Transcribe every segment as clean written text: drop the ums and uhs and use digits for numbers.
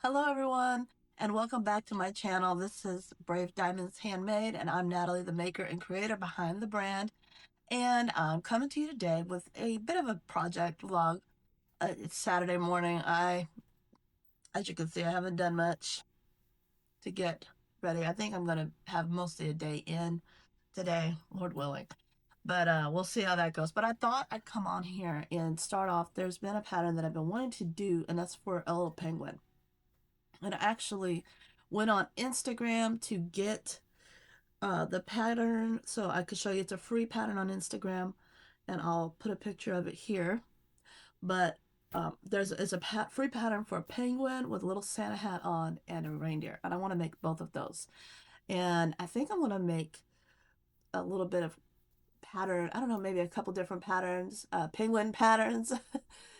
Hello everyone, and welcome back to my channel. This is Brave Diamonds Handmade, and I'm Natalie, the maker and creator behind the brand. And I'm coming to you today with a bit of a project vlog. It's Saturday morning. As you can see, I haven't done much to get ready. I think I'm gonna have mostly a day in today, Lord willing. But we'll see how that goes. But I thought I'd come on here and start off. There's been a pattern that I've been wanting to do, and that's for a little penguin. And I actually went on Instagram to get the pattern so I could show you. It's a free pattern on Instagram, and I'll put a picture of it here. But it's a free pattern for a penguin with a little Santa hat on and a reindeer, and I want to make both of those. And I think I'm going to make a little bit of pattern. I don't know, maybe a couple different patterns, penguin patterns,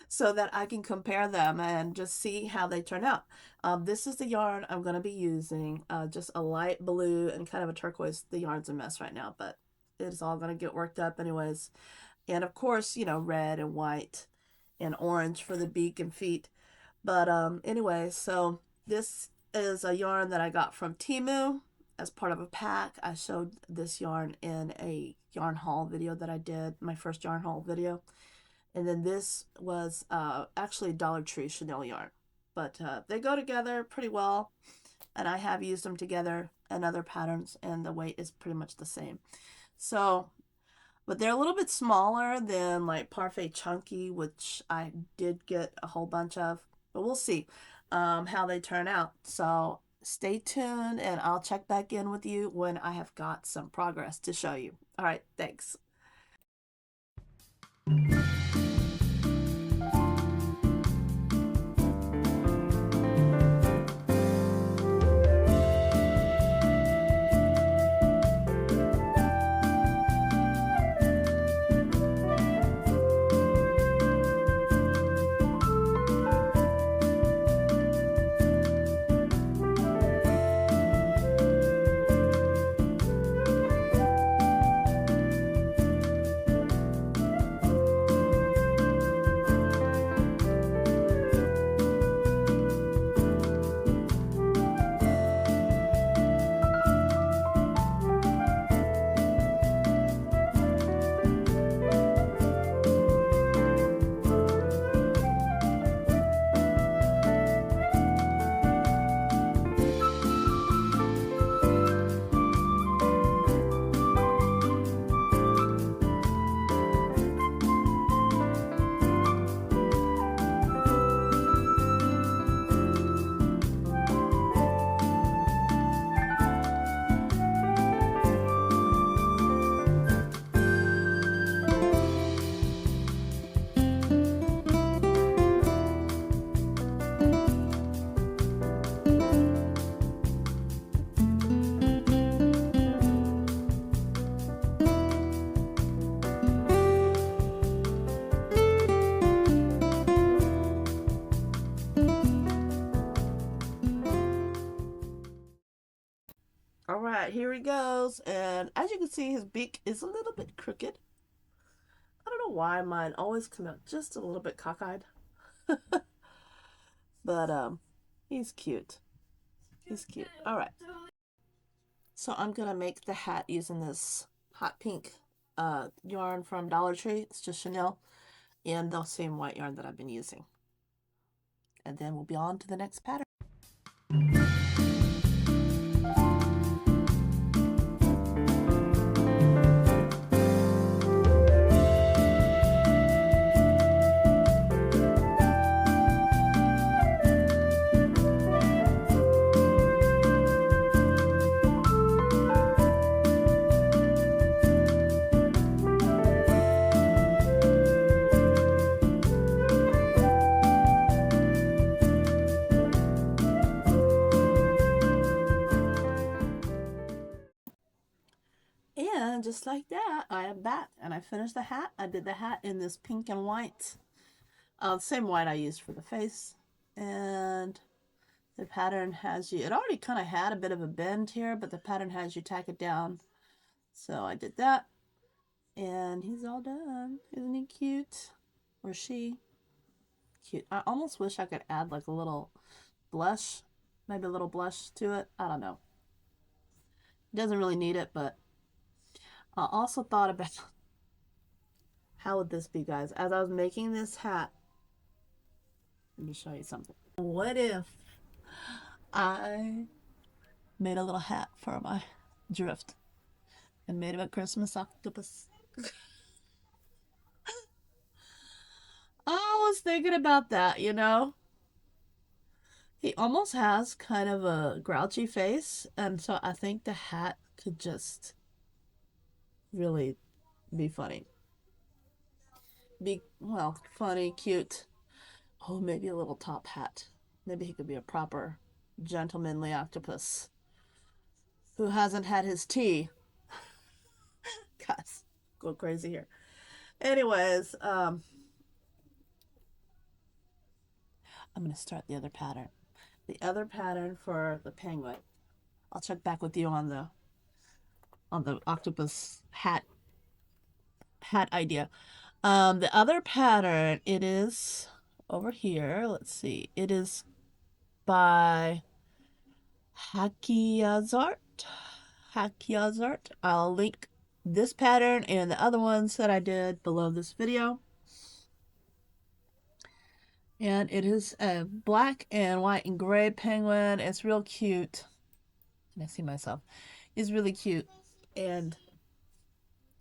so that I can compare them and just see how they turn out. This is the yarn I'm going to be using, just a light blue and kind of a turquoise. The yarn's a mess right now, but it's all going to get worked up anyways. And of course, you know, red and white and orange for the beak and feet. But anyway, so this is a yarn that I got from Temu as part of a pack. I showed this yarn in a yarn haul video that I did, my first yarn haul video. And then this was actually Dollar Tree Chanel yarn. But they go together pretty well, and I have used them together in other patterns, and the weight is pretty much the same. So, but they're a little bit smaller than like Parfait Chunky, which I did get a whole bunch of. But we'll see how they turn out. So stay tuned, and I'll check back in with you when I have got some progress to show you. All right, thanks. All right, here he goes. And as you can see, his beak is a little bit crooked. I don't know why mine always come out just a little bit cockeyed. But he's cute. He's cute. All right. So I'm going to make the hat using this hot pink yarn from Dollar Tree. It's just Chanel, and the same white yarn that I've been using. And then we'll be on to the next pattern. And just like that, I am back, and I finished the hat. I did the hat in this pink and white, same white I used for the face. And the pattern has you, it already kind of had a bit of a bend here, but the pattern has you tack it down. So I did that, and he's all done. Isn't he cute? Or she? Cute. I almost wish I could add like a little blush, maybe a little blush to it. I don't know. Doesn't really need it, but I also thought about how would this be, guys? As I was making this hat, let me show you something. What if I made a little hat for my drift and made him a Christmas octopus? I was thinking about that, you know? He almost has kind of a grouchy face, and so I think the hat could just really be funny. Be, well, funny, cute. Oh, maybe a little top hat. Maybe he could be a proper gentlemanly octopus who hasn't had his tea. Guys, go crazy here. Anyways, I'm going to start the other pattern. The other pattern for the penguin. I'll check back with you on the octopus hat idea. The other pattern, it is over here. Let's see. It is by Hakiazart. I'll link this pattern and the other ones that I did below this video. And it is a black and white and gray penguin. It's real cute. And I see myself. It's really cute. And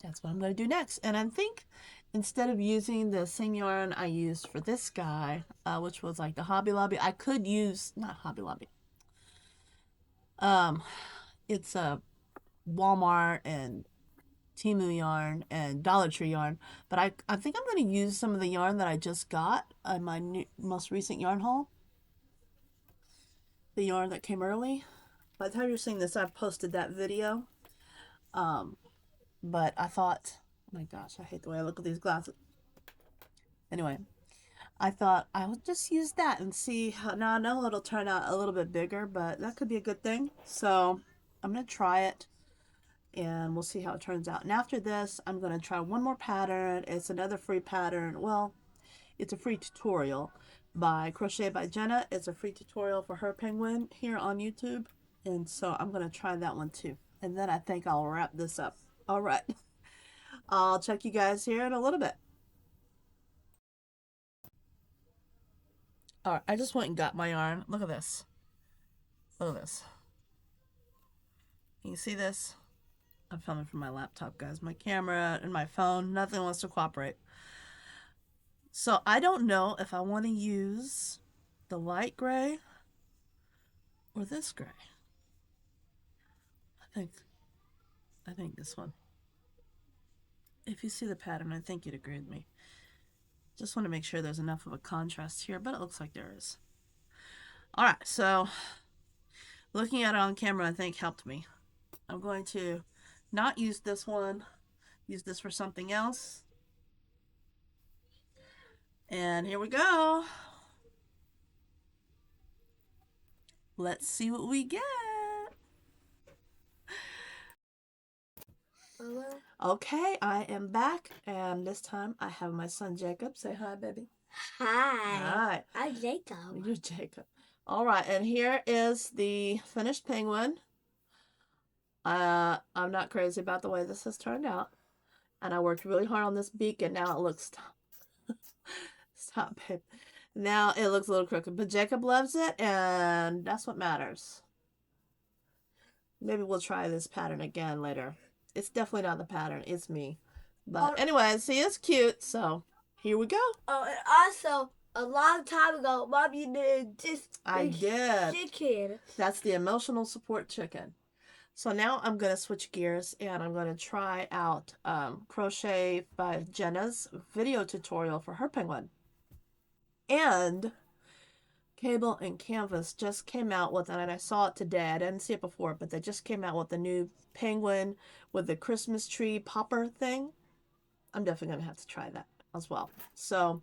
that's what I'm going to do next. And I think instead of using the same yarn I used for this guy, which was like the Hobby Lobby, I could use, not Hobby Lobby. It's a Walmart and Temu yarn and Dollar Tree yarn, but I think I'm going to use some of the yarn that I just got on my most recent yarn haul. The yarn that came early. By the time you're seeing this, I've posted that video. But I thought, oh my gosh, I hate the way I look at these glasses. Anyway, I thought I would just use that and see how, now I know it'll turn out a little bit bigger, but that could be a good thing. So I'm going to try it and we'll see how it turns out. And after this, I'm going to try one more pattern. It's another free pattern. Well, it's a free tutorial by Crochet by Genna. It's a free tutorial for her penguin here on YouTube. And so I'm going to try that one too. And then I think I'll wrap this up. All right. I'll check you guys here in a little bit. All right, I just went and got my yarn. Look at this. Look at this. Can you see this? I'm filming from my laptop, guys. My camera and my phone, nothing wants to cooperate. So I don't know if I want to use the light gray or this gray. I think this one. If you see the pattern, I think you'd agree with me. Just want to make sure there's enough of a contrast here, but it looks like there is. All right, so looking at it on camera, I think helped me. I'm going to not use this one, use this for something else. And here we go. Let's see what we get. Okay, I am back, and this time I have my son Jacob. Say hi, baby. Hi. Hi. I'm Jacob. You're Jacob. All right, and here is the finished penguin. I'm not crazy about the way this has turned out, and I worked really hard on this beak, and now it looks stop it. Now it looks a little crooked, but Jacob loves it, and that's what matters. Maybe we'll try this pattern again later. It's definitely not the pattern, it's me. But anyway, see, it's cute, so here we go. Oh, and also, a long time ago, Mommy did this I did. chicken. That's the emotional support chicken. So now I'm going to switch gears and I'm going to try out Crochet by Genna's video tutorial for her penguin. And Cable and Canvas just came out with, and I saw it today, I didn't see it before, but they just came out with the new penguin with the Christmas tree popper thing. I'm definitely going to have to try that as well. So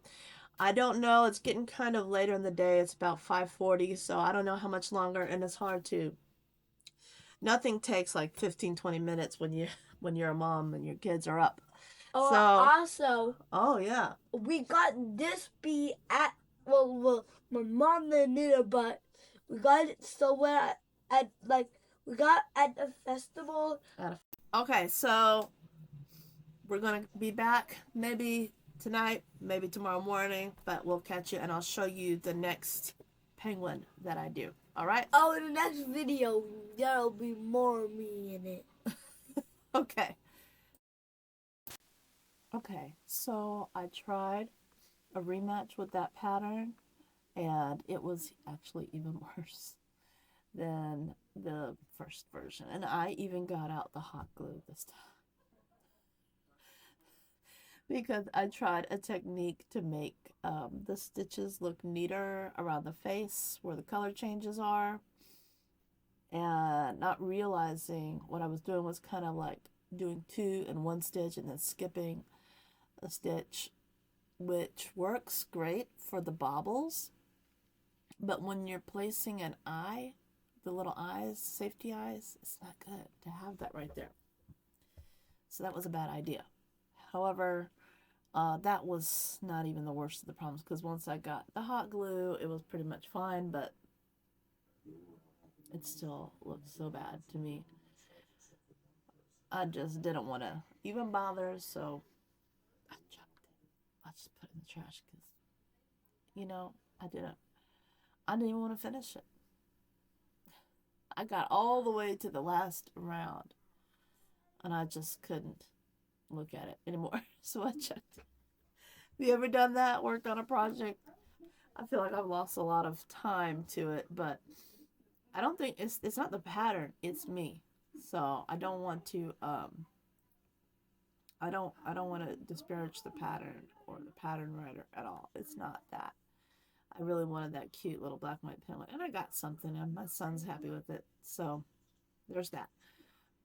I don't know, it's getting kind of later in the day, it's about 5:40, so I don't know how much longer, and it's hard to, nothing takes like 15-20 minutes when you're a mom and your kids are up. Oh, so also, oh yeah, we got this bee at, well, my mom didn't need it, but We got it somewhere at like we got at a festival. Okay, so we're gonna be back maybe tonight, maybe tomorrow morning, but we'll catch you and I'll show you the next penguin that I do. All right? Oh, in the next video, there'll be more of me in it. Okay. Okay, so I tried a rematch with that pattern and it was actually even worse than the first version. And I even got out the hot glue this time because I tried a technique to make the stitches look neater around the face where the color changes are, and not realizing what I was doing was kind of like doing 2 in 1 stitch and then skipping a stitch, which works great for the bobbles, but when you're placing an eye, the little eyes, safety eyes, it's not good to have that right there. So that was a bad idea. However, that was not even the worst of the problems, because once I got the hot glue, it was pretty much fine, but it still looked so bad to me. I just didn't want to even bother, so I chucked it. I just put it in the trash because, you know, I didn't even want to finish it. I got all the way to the last round and I just couldn't look at it anymore. So I checked it. Have you ever done that? Worked on a project? I feel like I've lost a lot of time to it, but I don't think it's not the pattern, it's me. So I don't want to I don't want to disparage the pattern or the pattern writer at all. It's not that. I really wanted that cute little black and white penguin, and I got something, and my son's happy with it. So there's that.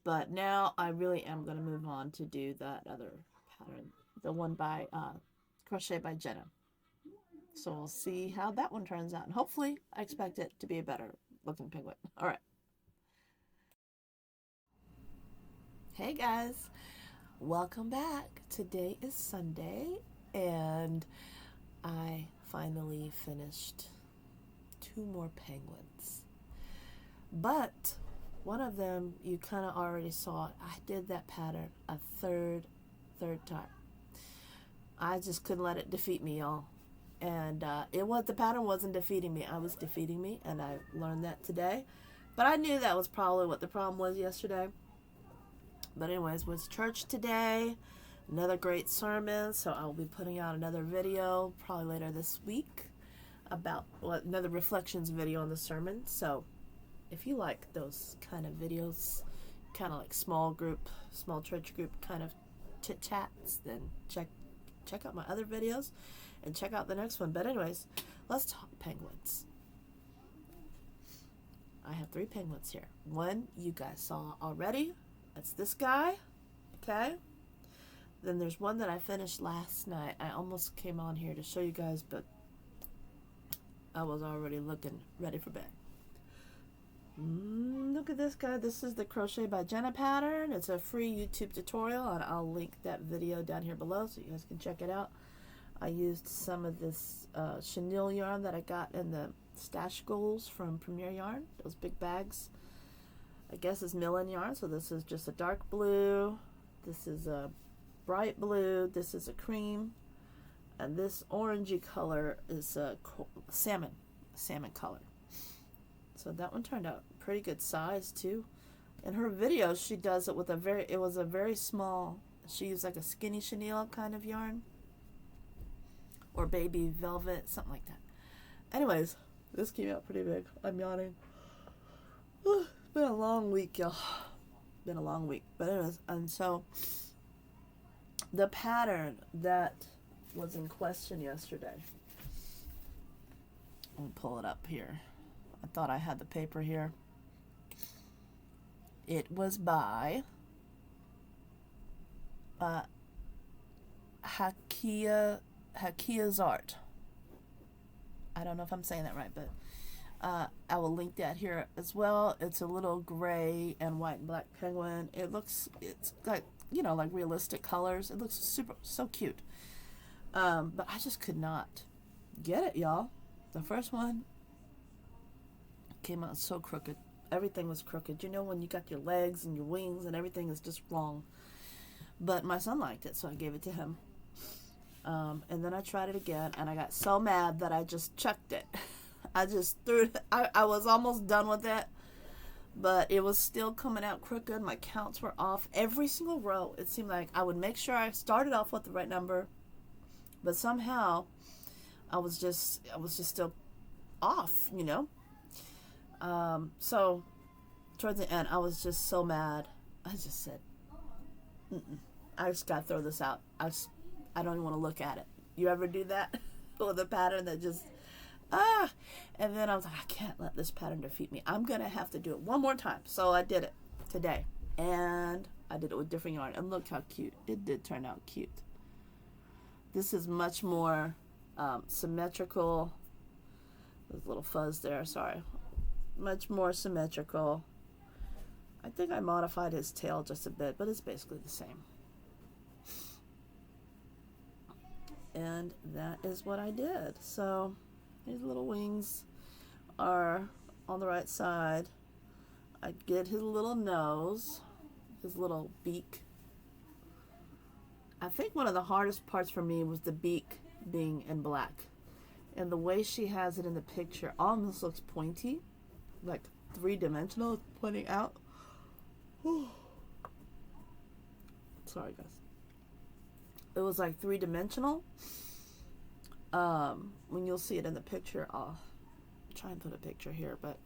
But now I really am going to move on to do that other pattern, the one by Crochet by Genna. So we'll see how that one turns out. And hopefully, I expect it to be a better looking penguin. All right. Hey guys, welcome back. Today is Sunday, and I finally finished 2 more penguins. But one of them, you kind of already saw it. I did that pattern a third time. I just couldn't let it defeat me, y'all. And the pattern wasn't defeating me. I was defeating me, and I learned that today. But I knew that was probably what the problem was yesterday. But anyways, was church today. Another great sermon. So I'll be putting out another video probably later this week about another reflections video on the sermon. So if you like those kind of videos, kind of like small church group kind of chit chats, then check out my other videos and check out the next one. But anyways, let's talk penguins. I have 3 penguins here. One you guys saw already. That's this guy. Okay. Then there's one that I finished last night. I almost came on here to show you guys, but I was already looking ready for bed. Look at this guy. This is the Crochet by Genna pattern. It's a free YouTube tutorial, and I'll link that video down here below so you guys can check it out. I used some of this chenille yarn that I got in the stash goals from Premier Yarn. Those big bags. I guess it's Millen yarn, so this is just a dark blue. This is a bright blue. This is a cream. And this orangey color is a salmon color. So that one turned out pretty good size too. In her videos, she does it with it was a very small, she used like a skinny chenille kind of yarn. Or baby velvet, something like that. Anyways, this came out pretty big. I'm yawning. It's been a long week, y'all. Been a long week. But anyways, and so the pattern that was in question yesterday. Let me pull it up here. I thought I had the paper here. It was by Hakia's Art. I don't know if I'm saying that right, but I will link that here as well. It's a little gray and white and black penguin. It's like, like realistic colors. It looks so cute. But I just could not get it, y'all. The first one, Came out so crooked. Everything was crooked. You know, when you got your legs and your wings and everything is just wrong. But my son liked it, so I gave it to him. And then I tried it again, and I got so mad that I just chucked it. I just threw it. I was almost done with it, but it was still coming out crooked. My counts were off. Every single row, it seemed like I would make sure I started off with the right number, but somehow I was just still off, you know? So towards the end, I was just so mad. I just said, mm-mm. I just gotta throw this out. I don't even want to look at it. You ever do that with a pattern that just and then I was like, I can't let this pattern defeat me. I'm gonna have to do it one more time. So I did it today, and I did it with different yarn, and look how cute it did turn out. Cute. This is much more symmetrical. There's a little fuzz there, sorry. Much more symmetrical. I think I modified his tail just a bit, but it's basically the same. And that is what I did. So his little wings are on the right side. I get his little nose, his little beak. I think one of the hardest parts for me was the beak being in black. And the way she has it in the picture almost looks pointy, like three-dimensional, pointing out. Sorry, guys. It was like three-dimensional. When you'll see it in the picture, I'll try and put a picture here, but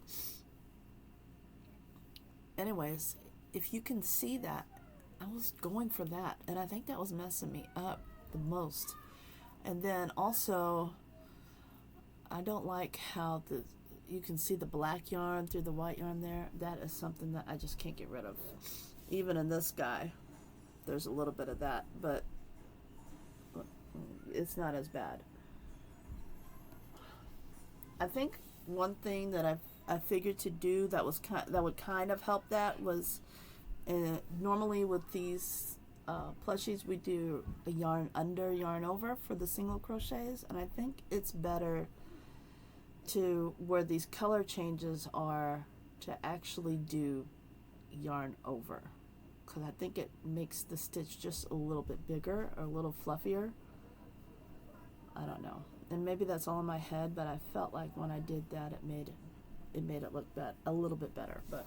anyways, if you can see that, I was going for that, and I think that was messing me up the most. And then also, I don't like how you can see the black yarn through the white yarn there. That is something that I just can't get rid of. Even in this guy, there's a little bit of that, but it's not as bad. I think one thing that I figured to do that would kind of help that was normally with these plushies we do a yarn under, yarn over for the single crochets, and I think it's better to where these color changes are to actually do yarn over, because I think it makes the stitch just a little bit bigger or a little fluffier. I don't know, and maybe that's all in my head, but I felt like when I did that it made it look a little bit better. But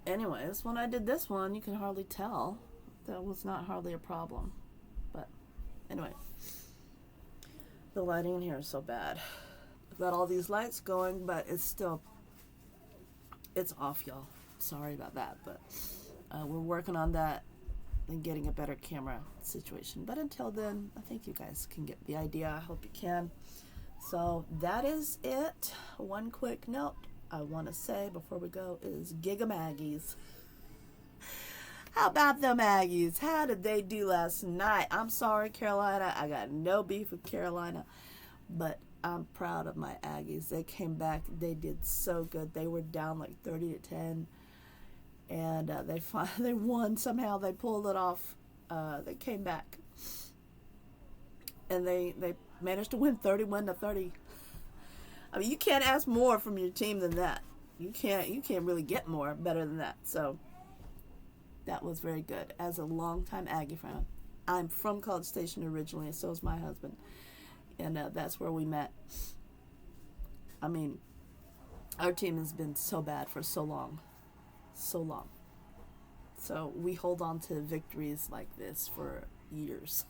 anyways, when I did this one, you can hardly tell. That was not hardly a problem. But anyway, the lighting in here is so bad. I've got all these lights going, but it's off, y'all. Sorry about that, but we're working on that and getting a better camera situation. But until then, I think you guys can get the idea. I hope you can. So that is it. One quick note I want to say before we go is Giga Maggies. How about them Aggies? How did they do last night? I'm sorry, Carolina. I got no beef with Carolina, but I'm proud of my Aggies. They came back. They did so good. They were down like 30-10, and they won somehow. They pulled it off. They came back, and they managed to win 31-30. I mean, you can't ask more from your team than that. You can't really get more better than that. So that was very good. As a longtime Aggie fan, I'm from College Station originally, and so is my husband, and that's where we met. I mean, our team has been so bad for so long. So we hold on to victories like this for years.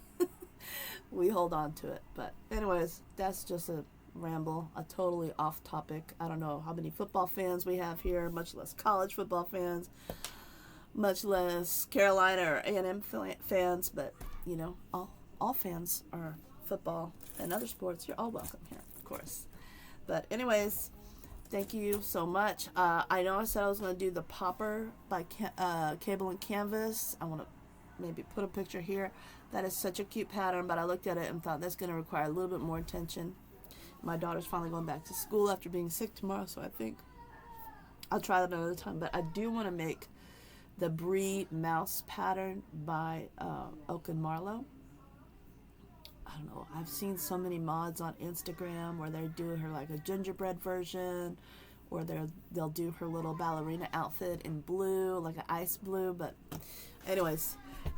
We hold on to it. But anyways, that's just a ramble, a totally off topic. I don't know how many football fans we have here, much less college football fans, much less Carolina or A&M fans, but you know, all fans are football and other sports. You're all welcome here, of course. But anyways, thank you so much. I know I said I was going to do the popper by Cable and Canvas. I want to maybe put a picture here. That is such a cute pattern, but I looked at it and thought that's going to require a little bit more attention. My daughter's finally going back to school after being sick tomorrow, so I think I'll try that another time. But I do want to make the Brie mouse pattern by Oak and Marlowe. I don't know, I've seen so many mods on Instagram where they're doing her like a gingerbread version, or they'll do her little ballerina outfit in blue, like an ice blue. But anyways,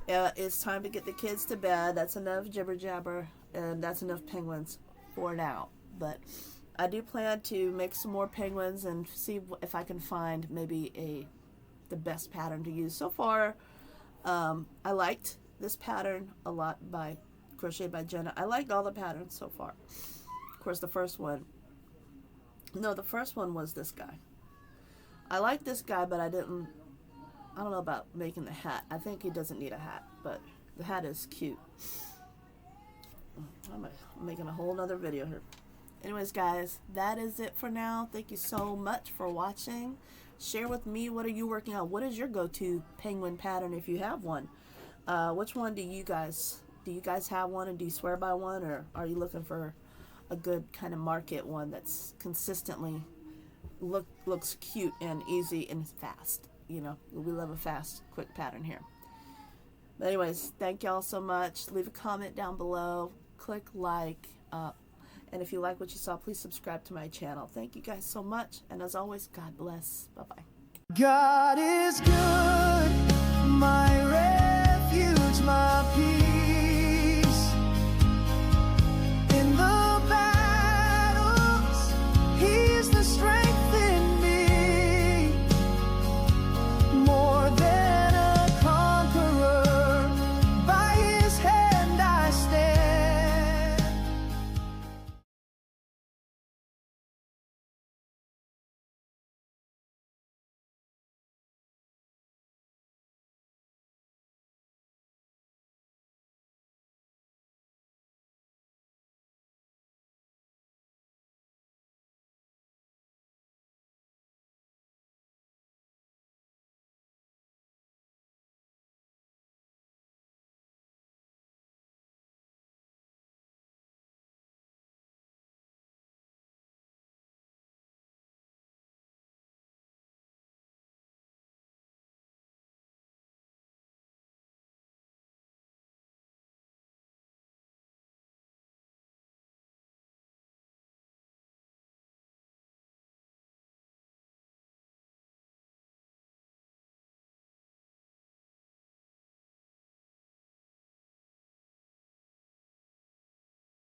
it's time to get the kids to bed. That's enough jibber jabber, and that's enough penguins for now. But I do plan to make some more penguins and see if I can find maybe the best pattern to use. So far, I liked this pattern a lot by Crochet by Genna. I liked all the patterns so far. Of course, the first one was this guy. I like this guy, but I don't know about making the hat. I think he doesn't need a hat, but the hat is cute. I'm making a whole nother video here. Anyways, guys, that is it for now. Thank you so much for watching. Share with me, what are you working on? What is your go-to penguin pattern if you have one? Which one do you guys have one, and do you swear by one, or are you looking for a good kind of market one that's consistently looks cute and easy and fast? You know, we love a fast, quick pattern here. But anyways, thank y'all so much. Leave a comment down below. Click like. And if you like what you saw, please subscribe to my channel. Thank you guys so much. And as always, God bless. Bye-bye. God is good, my